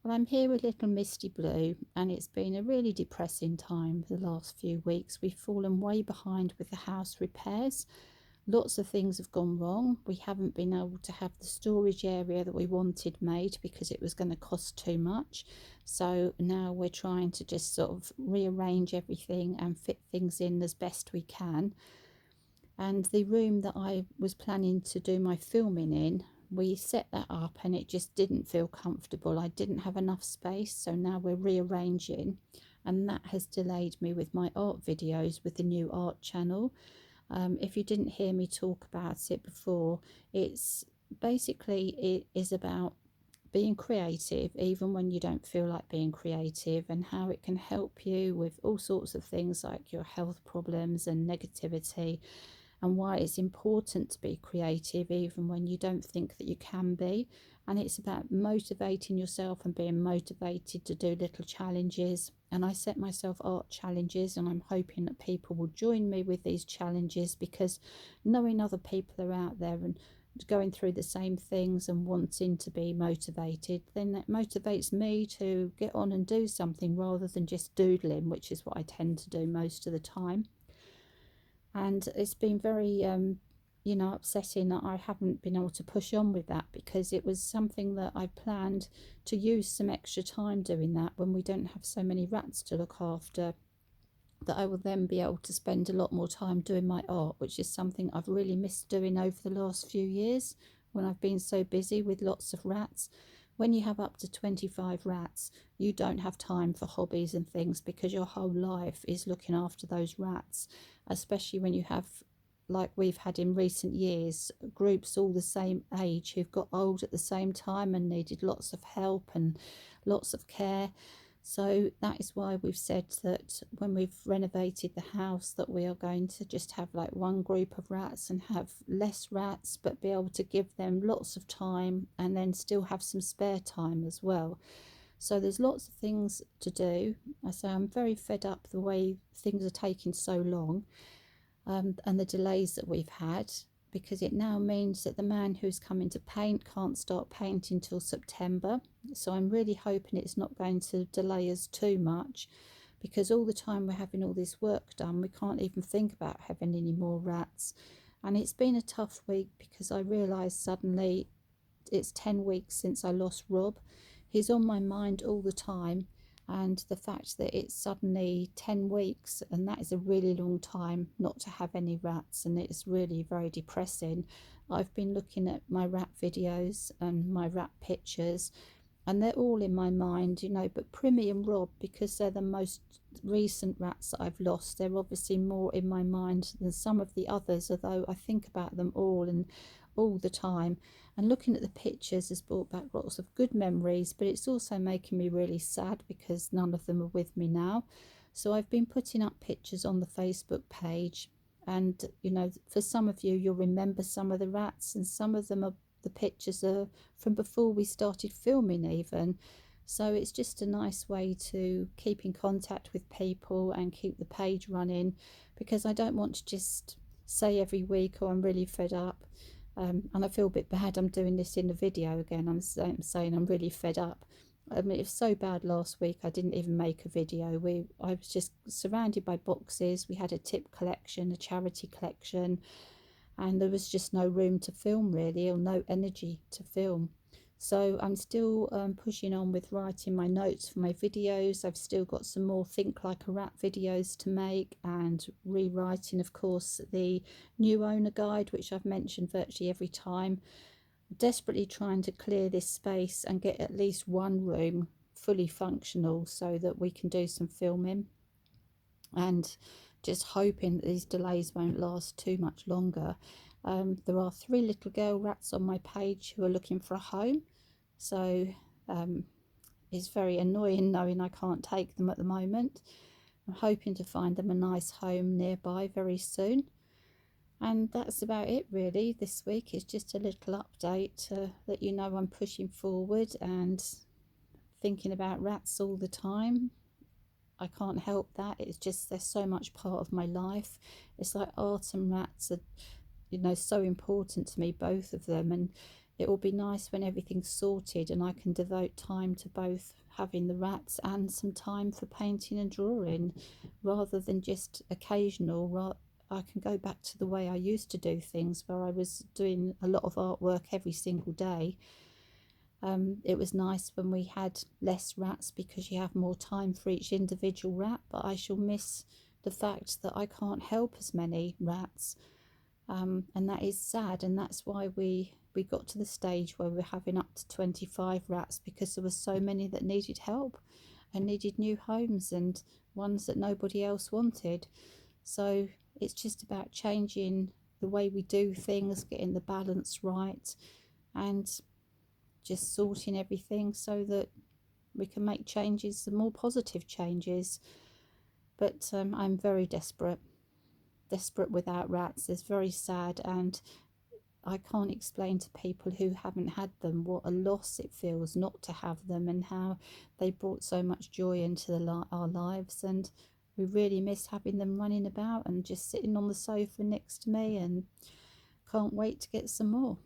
Well, I'm here with little Misty Blue, and it's been a really depressing time the last few weeks. We've fallen way behind with the house repairs. Lots of things have gone wrong. We haven't been able to have the storage area that we wanted made because it was going to cost too much. So now we're trying to just sort of rearrange everything and fit things in as best we can. And the room that I was planning to do my filming in, we set that up and it just didn't feel comfortable. I didn't have enough space, so now we're rearranging, and that has delayed me with my art videos with the new art channel. If you didn't hear me talk about it before, it's basically, it is about being creative even when you don't feel like being creative, and how it can help you with all sorts of things like your health problems and negativity, and why it's important to be creative even when you don't think that you can be. And it's about motivating yourself and being motivated to do little challenges. And I set myself art challenges, and I'm hoping that people will join me with these challenges, because knowing other people are out there and going through the same things and wanting to be motivated, then that motivates me to get on and do something rather than just doodling, which is what I tend to do most of the time. And it's been very upsetting that I haven't been able to push on with that, because it was something that I planned to use some extra time doing that when we don't have so many rats to look after, that I will then be able to spend a lot more time doing my art, which is something I've really missed doing over the last few years when I've been so busy with lots of rats. When you have up to 25 rats, you don't have time for hobbies and things, because your whole life is looking after those rats, especially when you have, like we've had in recent years, groups all the same age who've got old at the same time and needed lots of help and lots of care. So that is why we've said that when we've renovated the house, that we are going to just have like one group of rats and have less rats, but be able to give them lots of time and then still have some spare time as well. So there's lots of things to do. I say I'm very fed up the way things are taking so long, and the delays that we've had, because it now means that the man who's coming to paint can't start painting till September. So I'm really hoping it's not going to delay us too much, because all the time we're having all this work done, we can't even think about having any more rats. And it's been a tough week, because I realised suddenly it's 10 weeks since I lost Rob. He's on my mind all the time, and the fact that it's suddenly 10 weeks, and that is a really long time not to have any rats, and it's really very depressing. I've been looking at my rat videos and my rat pictures, and they're all in my mind, but Primmy and Rob, because they're the most recent rats that I've lost, they're obviously more in my mind than some of the others, although I think about them all and all the time. And looking at the pictures has brought back lots of good memories, but it's also making me really sad because none of them are with me now. So I've been putting up pictures on the Facebook page, and for some of you, you'll remember some of the rats, and some of them are, the pictures are from before we started filming even. So it's just a nice way to keep in contact with people and keep the page running, because I don't want to just say every week, oh, I'm really fed up. And I feel a bit bad I'm doing this in the video again. I'm saying I'm really fed up. I mean, it was so bad last week I didn't even make a video. I was just surrounded by boxes. We had a tip collection, a charity collection, and there was just no room to film really, or no energy to film. So I'm still pushing on with writing my notes for my videos. I've still got some more Think Like a Rat videos to make, and rewriting, of course, the new owner guide, which I've mentioned virtually every time. Desperately trying to clear this space and get at least one room fully functional so that we can do some filming, and just hoping that these delays won't last too much longer. There are 3 little girl rats on my page who are looking for a home, so it's very annoying knowing I can't take them at the moment. I'm hoping to find them a nice home nearby very soon. And that's about it really this week. It's just a little update to let you know I'm pushing forward and thinking about rats all the time. I can't help that. It's just they're so much part of my life. It's like art and rats are, so important to me, both of them. And it will be nice when everything's sorted and I can devote time to both having the rats and some time for painting and drawing, rather than just occasional. I can go back to the way I used to do things, where I was doing a lot of artwork every single day. It was nice when we had less rats because you have more time for each individual rat, but I shall miss the fact that I can't help as many rats. And that is sad, and that's why we got to the stage where we're having up to 25 rats, because there were so many that needed help and needed new homes, and ones that nobody else wanted. So it's just about changing the way we do things, getting the balance right, and just sorting everything so that we can make changes, some more positive changes. But I'm very desperate without rats. It's very sad, and I can't explain to people who haven't had them what a loss it feels not to have them, and how they brought so much joy into our lives. And we really miss having them running about and just sitting on the sofa next to me, and can't wait to get some more.